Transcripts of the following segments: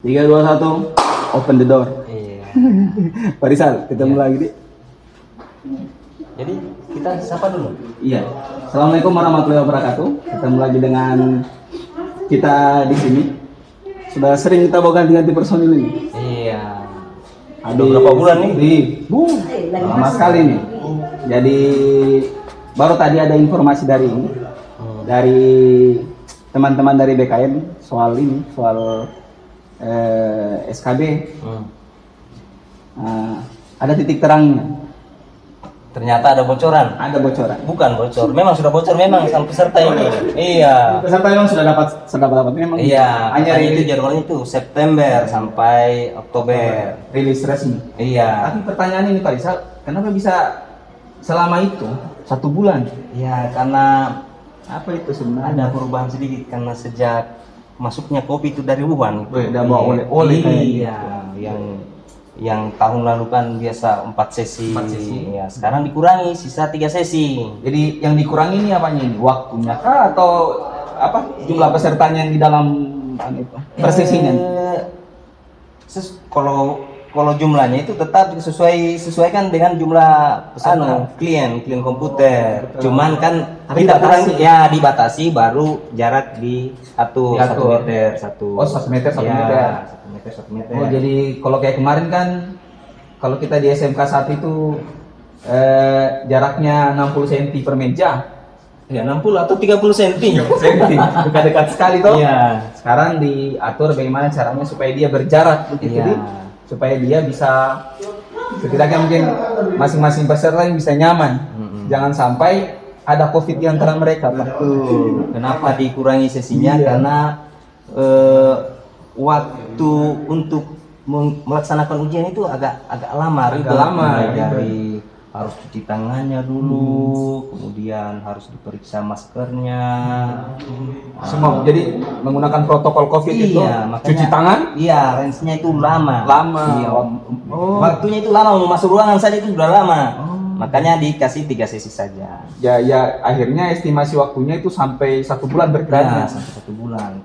Tiga, dua, satu, open the door. Iya. Pak Rizal, ketemu lagi di. Jadi kita sapa dulu. Iya. Assalamualaikum warahmatullahi wabarakatuh. Ketemu lagi dengan kita di sini. Sudah sering kita bawa ganti-ganti personil ini. Iya. Ada berapa bulan nih? Lama sekali nih. Jadi baru tadi ada informasi dari ini, dari teman-teman dari BKN soal ini, soal SKB. Ada titik terangnya. Ternyata ada bocoran. Ada bocoran. Bukan bocor, memang sudah bocor memang sang peserta ini. Iya. Peserta memang sudah dapat memang. Iya. Hanya Itu jadwalnya itu September sampai Oktober. rilis resmi. Iya. Tapi pertanyaan ini Pak Rizal, kenapa bisa selama itu 1 bulan? Iya, karena Apa itu sebenarnya? ada perubahan sedikit karena sejak masuknya kopi itu dari Wuhan. Udah bawa oleh-oleh Iya, yang tahun lalu kan biasa 4 sesi. 4 sesi. Ya, sekarang dikurangi sisa 3 sesi. Jadi yang dikurangi ini apanya ini? Waktunya kah atau apa? Jumlah pesertanya yang di dalam persesinya? Kalau jumlahnya itu tetap sesuaikan dengan jumlah klien komputer. Cuman kan Tapi kita kurangi ya, dibatasi baru jarak diatur 1 meter 1. Oh, 1 meter 1 Ya, meter. 1 meter 1 meter. Oh, jadi kalau kayak kemarin kan kalau kita di SMK 1 itu jaraknya 60 cm per meja. Ya 60 atau 30 cm. Dekat-dekat sekali toh. Iya. Sekarang diatur bagaimana caranya supaya dia berjarak begitu. Iya. Di, supaya dia bisa setidaknya mungkin masing-masing peserta yang bisa nyaman. Jangan sampai ada COVID di antara mereka, Pak. Kenapa dikurangi sesinya? Iya. Karena waktu untuk melaksanakan ujian itu agak lama, ribet. Mulai dari harus cuci tangannya dulu, kemudian harus diperiksa maskernya. Semua jadi menggunakan protokol COVID itu. Makanya, cuci tangan. Iya, range-nya itu lama. Lama. Iya, waktunya itu lama, mau masuk ruangan saja itu sudah lama. Makanya dikasih 3 sesi saja. Ya akhirnya estimasi waktunya itu sampai 1 bulan berkira. Ya, sampai 1 bulan.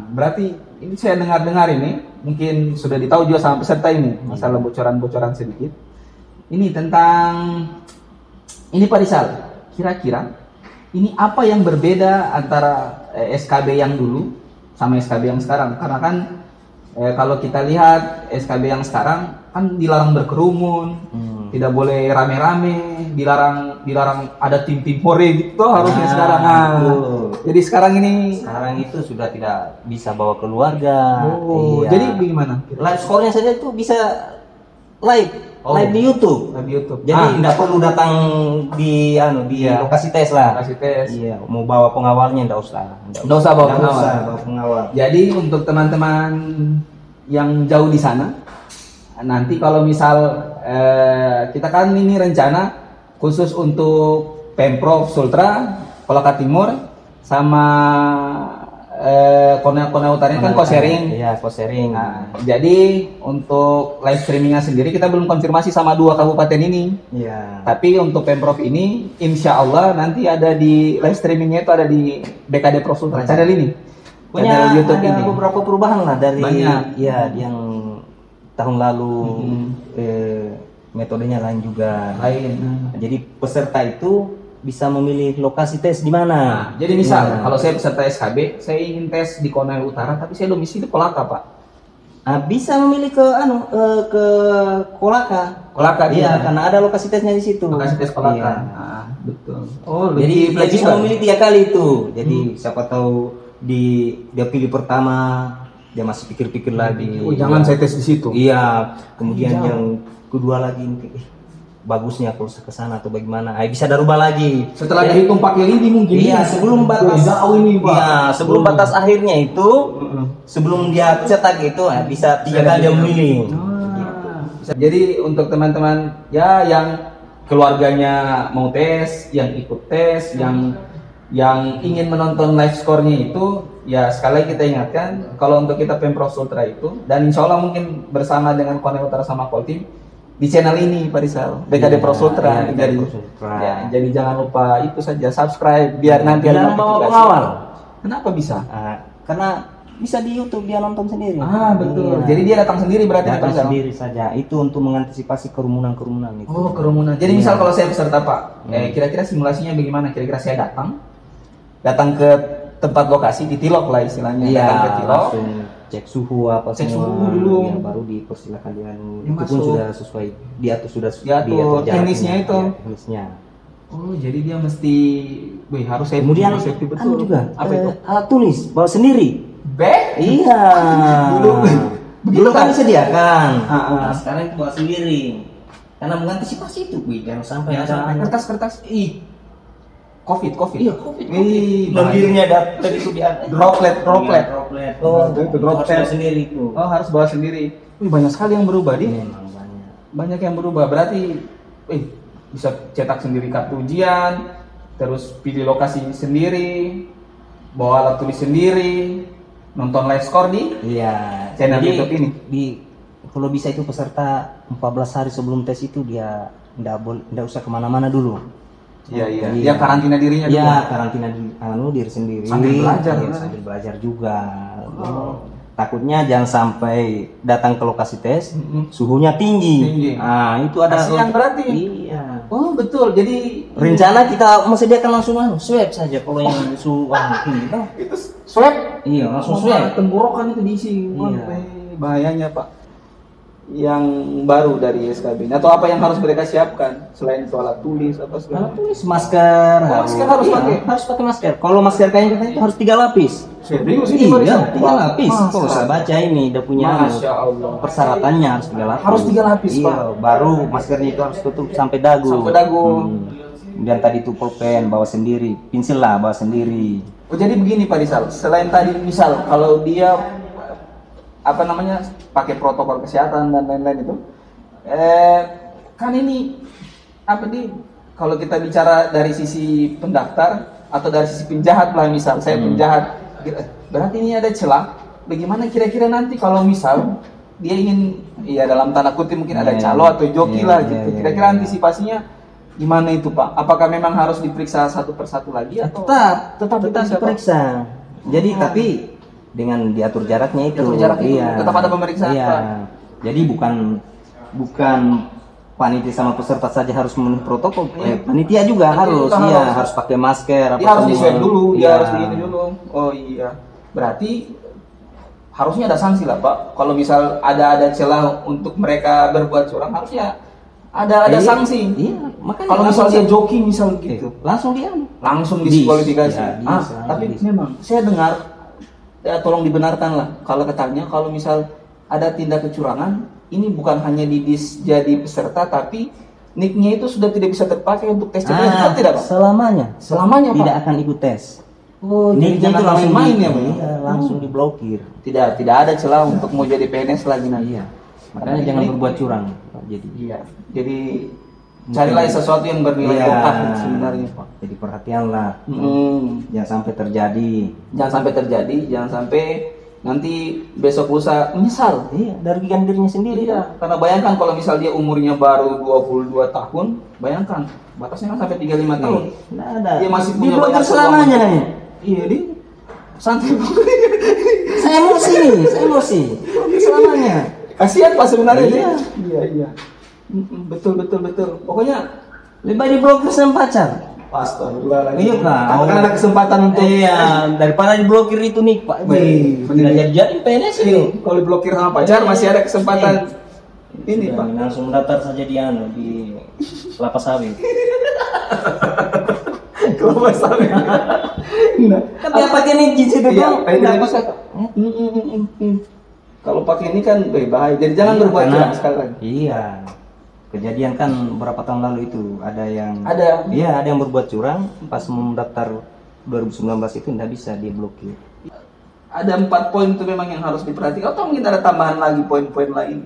Berarti ini saya dengar ini mungkin sudah ditahu juga sama peserta ini masalah bocoran-bocoran sedikit. Ini tentang ini Pak Rizal. Kira-kira ini apa yang berbeda antara SKB yang dulu sama SKB yang sekarang? Karena kan kalau kita lihat SKB yang sekarang kan dilarang berkerumun, tidak boleh rame-rame, dilarang ada tim-tim hore gitu harusnya sekarang. Jadi sekarang itu sudah tidak bisa bawa keluarga. Iya. Jadi bagaimana? Live score-nya saja itu bisa live di YouTube. Jadi tidak perlu datang di lokasi tes lah. Lokasi tes. Iya, mau bawa pengawalnya enggak usah. Enggak usah bawa pengawal. Jadi untuk teman-teman yang jauh di sana, nanti kalau misal kita kan ini rencana khusus untuk Pemprov Sultra, Kolaka Timur sama Konawe Utara kan co-sharing. Iya, co-sharing. Jadi untuk live streamingnya sendiri kita belum konfirmasi sama 2 kabupaten ini. Iya. Tapi untuk Pemprov ini, insya Allah nanti ada di live streamingnya itu ada di BKD Pro Sultra channel ini. Punya YouTube ada ini. beberapa perubahan lah dari Banyak. Ya yang tahun lalu. Metodenya lain juga. Jadi peserta itu bisa memilih lokasi tes di mana. Jadi misal kalau saya peserta SKB, saya ingin tes di Konawe Utara, tapi saya domisili Kolaka, Pak. Bisa memilih ke Kolaka. Iya, karena ada lokasi tesnya di situ. Lokasi tes Kolaka. Iya. Betul. Jadi dia bisa memilih 3 kali itu. Jadi siapa tahu dia pilih pertama, dia masih pikir-pikir lagi. Jangan saya tes di situ. Iya. Kemudian yang kedua lagi bagusnya kalau ke sana atau bagaimana, bisa dirubah lagi. Setelah dihitung pakai lidi mungkin. Iya, sebelum batas ini, Pak. Iya, sebelum batas akhirnya itu, sebelum dia cetak itu bisa 3 kali dia memilih. Jadi untuk teman-teman ya yang keluarganya mau tes, yang ikut tes, yang ingin menonton live score-nya itu, ya sekali lagi kita ingatkan kalau untuk kita Pemprov Sultra itu, dan insya Allah mungkin bersama dengan Konawe Utara sama Koltim di channel ini Pak Rizal, BKD Pro Sultra. Jadi jangan lupa itu saja subscribe biar nanti ada bawa notifikasi. pengawal. Kenapa bisa? Karena bisa di YouTube dia nonton sendiri. Betul. Iya. Jadi dia datang sendiri berarti Datang Pak Rizal? sendiri saja. Itu untuk mengantisipasi kerumunan itu. Oh, kerumunan. Jadi misal kalau saya peserta Pak, Hmm. kira-kira simulasinya bagaimana? Kira-kira saya datang ke tempat lokasi di Tilok lah istilahnya. Iya, Datang ke Tilok. langsung cek suhu apa Cek semua. suhu dulu. Ya, baru dipersilakan dia. Ya, Itu pun masuk. sudah sesuai diatur Diatur jaraknya. teknisnya itu. Ya, teknisnya. Oh, jadi dia mesti, harus saya Kemudian safety anu juga Apa itu? alat tulis bawa sendiri. Iya. Dulu kami sediakan. Nah, sekarang itu bawa sendiri. Karena mengantisipasi itu, jangan sampai ada kertas. COVID. Iya, COVID. Ih, Lendirnya tadi itu dia droplet. Oh, itu droplet droplet. sendiri itu. Oh, harus bawa sendiri. Banyak sekali yang berubah di. Memang banyak. Banyak yang berubah. Berarti bisa cetak sendiri kartu ujian, terus pilih lokasi sendiri, bawa alat tulis sendiri, nonton live score di channel Jadi, YouTube ini. Kalau bisa itu peserta 14 hari sebelum tes itu dia nggak usah kemana-mana dulu. Iya. Dia karantina dirinya dulu. Iya, karantina diri sendiri. Sambil belajar, Iya, sambil belajar juga. Takutnya jangan sampai datang ke lokasi tes, suhunya tinggi. Nah, itu ada kasihan berarti. Iya. Oh, betul. Jadi Rencana kita mesediakan langsung swab saja kalau yang suhu tinggi. itu swab. Iya, langsung swab. Tenggorokan itu diisi. Iya. Bahayanya, Pak. Yang baru dari SKB atau apa yang harus mereka siapkan selain itu alat tulis apa segala Alat tulis, masker, masker harus pakai. Harus pakai masker. Kalau masker kain kita itu harus 3 lapis. Serius ini Pak Iya, Rizal? 3 lapis. Masa? Kalau saya baca ini udah punya Masya Allah. persyaratannya harus 3 lapis. Harus 3 lapis, iya, Pak. Baru maskernya itu harus tutup sampai dagu. Sampai dagu. Kemudian tadi itu pulpen bawa sendiri, pensil lah bawa sendiri. Oh, jadi begini Pak Rizal, selain tadi misal kalau dia pakai protokol kesehatan dan lain-lain itu, kan ini kalau kita bicara dari sisi pendaftar atau dari sisi penjahat lah, misal saya penjahat, berarti ini ada celah. Bagaimana kira-kira nanti kalau misal dia ingin, dalam tanda kutip mungkin ada calo atau joki lah gitu, kira-kira antisipasinya gimana itu Pak? Apakah memang harus diperiksa satu persatu lagi atau Tetap diperiksa. Jadi tapi dengan diatur jaraknya itu. Diatur jarak itu, tetap ada pemeriksaan, Iya. Pak. Jadi bukan panitia sama peserta saja harus memenuhi protokol, panitia juga harus, harus pakai masker. Dia harus di swab dulu, dia Iya. harus di ini dulu. Oh iya, berarti harusnya ada sanksi lah Pak. Kalau misal ada celah untuk mereka berbuat curang, harusnya ada sanksi. Iya, makanya kalau misal dia joki misal gitu, langsung diskualifikasi. Tapi memang saya dengar, tolong dibenarkan lah kalau katanya kalau misal ada tindak kecurangan, ini bukan hanya jadi peserta, tapi nicknya itu sudah tidak bisa terpakai untuk tes CPNS, tidak Pak? Selamanya Pak? tidak akan ikut tes. Oh, Nicknya itu langsung main ya, Pak? Iya, langsung diblokir. Tidak ada celah untuk mau jadi PNS lagi nanti. Iya. Makanya jangan berbuat curang, Pak. Jadi carilah sesuatu yang bernilai lokal sebenarnya Pak. Jadi perhatianlah. Jangan sampai terjadi. Jangan sampai nanti besok lusa menyesal. Iya, merugikan dirinya sendiri. Iya, karena bayangkan kalau misal dia umurnya baru 22 tahun, bayangkan batasnya kan sampai 35 tahun. Nggak ada. Dia masih punya Diblokir banyak selamanya peluang. nih. Iya, dia santai banget. Saya emosi. Selamanya. Kasihan Pak sebenarnya. Iya. Iya. Betul. Pokoknya lebih baik diblokir sama pacar. Astagfirullahaladzim. Iya kan. Kamu kan ada kesempatan untuk daripada diblokir itu nih Pak. Tidak jadi PNS itu. Kalau diblokir sama pacar masih ada kesempatan. Ini Pak. Langsung daftar saja di kelapa sawit. Kelapa sawit. Kan dia pakai nih jis itu dong. Tidak bisa. Kalau pakai ini kan bahaya. Jadi jangan berbuat curang sekali lagi. Iya. Kejadian kan beberapa tahun lalu itu ada yang berbuat curang pas mendaftar 2019 itu tidak bisa dia blokir. Ada 4 poin itu memang yang harus diperhatikan atau mungkin ada tambahan lagi poin-poin lain?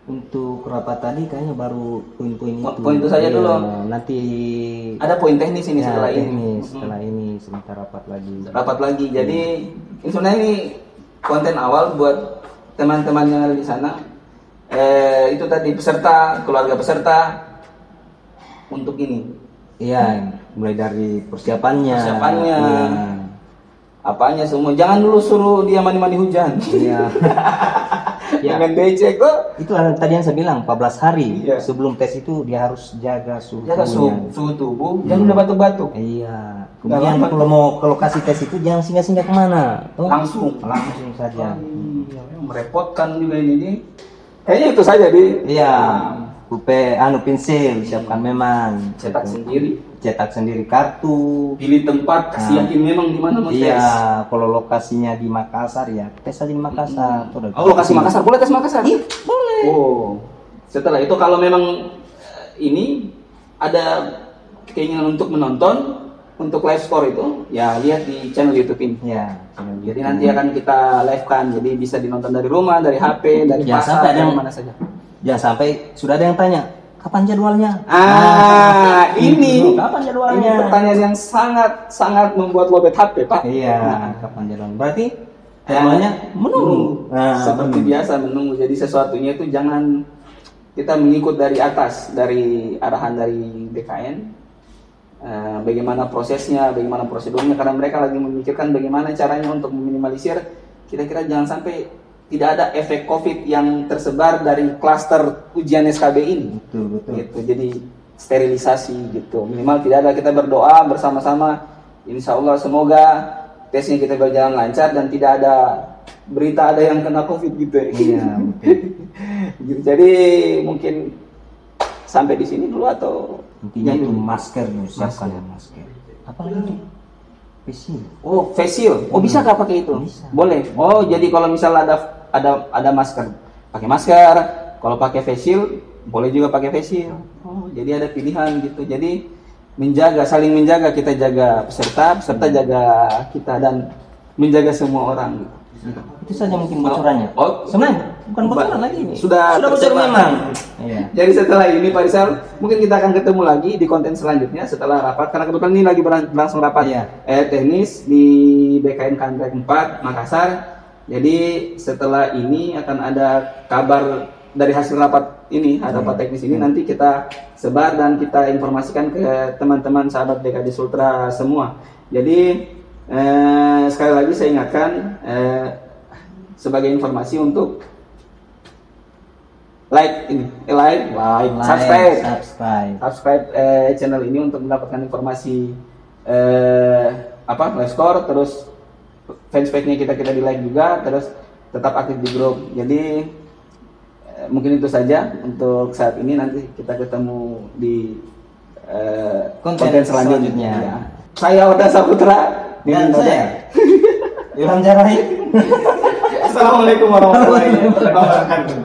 Untuk rapat tadi kayaknya baru poin-poin itu. Poin itu saja dulu. Nanti ada poin teknis ini setelah ini. Setelah ini sebentar rapat lagi. Jadi sebenarnya ini konten awal buat teman-teman yang ada di sana. Itu tadi keluarga peserta untuk ini. Iya, mulai dari persiapannya. Iya. apanya semua. Jangan dulu suruh dia mandi-mandi hujan. Iya. Ya. Dengan becek kok. Itu tadi yang saya bilang 14 hari Iya. sebelum tes itu dia harus jaga suhu Jaga tubuhnya. suhu tubuh, jangan udah batuk-batuk. Iya. Kemudian kalau mau ke lokasi tes itu jangan singgah-singgah kemana. Tuh, Langsung saja. Iya, merepotkan juga ini nih. Kayaknya itu saja di. Iya. Pensil siapkan memang. Cetak sendiri. Cetak sendiri kartu. Pilih tempat, kasih yakin memang di mana mau tes. Iya, kalau lokasinya di Makassar ya tes aja di Makassar. Oh, lokasi Makassar, boleh tes Makassar? Iya, boleh. Oh, setelah itu kalau memang ini ada keinginan untuk menonton untuk live score itu, ya lihat di channel YouTube ini. Ya, Jadi nanti akan kita live kan, jadi bisa dinonton dari rumah, dari HP, dari Jangan pasar, sampai ada dari yang- mana saja. Jangan sampai sudah ada yang tanya, kapan jadwalnya? Ini Kapan ini jadwalnya? pertanyaan yang sangat membuat lobet HP, Pak. Iya, kapan jadwalnya? Berarti jadwalnya menunggu. Nah, Seperti biasa menunggu. Jadi sesuatunya itu jangan kita mengikut dari atas, dari arahan dari BKN. Bagaimana prosesnya, bagaimana prosedurnya, karena mereka lagi memikirkan bagaimana caranya untuk meminimalisir kira-kira jangan sampai tidak ada efek COVID yang tersebar dari klaster ujian SKB ini. betul. Gitu. Jadi sterilisasi gitu. Minimal tidak ada, kita berdoa bersama-sama. Insya Allah semoga tesnya kita berjalan lancar dan tidak ada berita ada yang kena COVID gitu. Iya, betul. Gitu. Jadi mungkin sampai di sini dulu atau Intinya yang itu dulu? masker dulu, siapkan masker. Apa lagi? PC. Oh, face shield. Oh, bisa nggak pakai itu? Bisa. Boleh. Oh, jadi kalau misalnya ada masker, pakai masker. Kalau pakai face shield, boleh juga pakai face shield. Oh, jadi ada pilihan gitu. Jadi saling menjaga, kita jaga peserta jaga kita dan menjaga semua orang. Gitu. Itu saja mungkin bocorannya. Oh, Sebenarnya bukan bocoran lagi ini. Sudah bocor tersebar. memang. Iya. Jadi setelah ini Pak Rizal, mungkin kita akan ketemu lagi di konten selanjutnya setelah rapat. Karena kebetulan ini lagi berlangsung rapat Iya. teknis di BKN Kantrek 4 Makassar. Jadi setelah ini akan ada kabar dari hasil rapat ini, rapat teknis ini nanti kita sebar dan kita informasikan ke teman-teman sahabat BKD Sultra semua. Jadi sekali lagi saya ingatkan sebagai informasi untuk subscribe channel ini untuk mendapatkan informasi live score, terus fanspage-nya kita di like juga, terus tetap aktif di grup. Jadi mungkin itu saja untuk saat ini, nanti kita ketemu di konten selanjutnya. Ya. Saya Oda Saputra Dan saya Ilham Jarai. Assalamualaikum warahmatullahi wabarakatuh.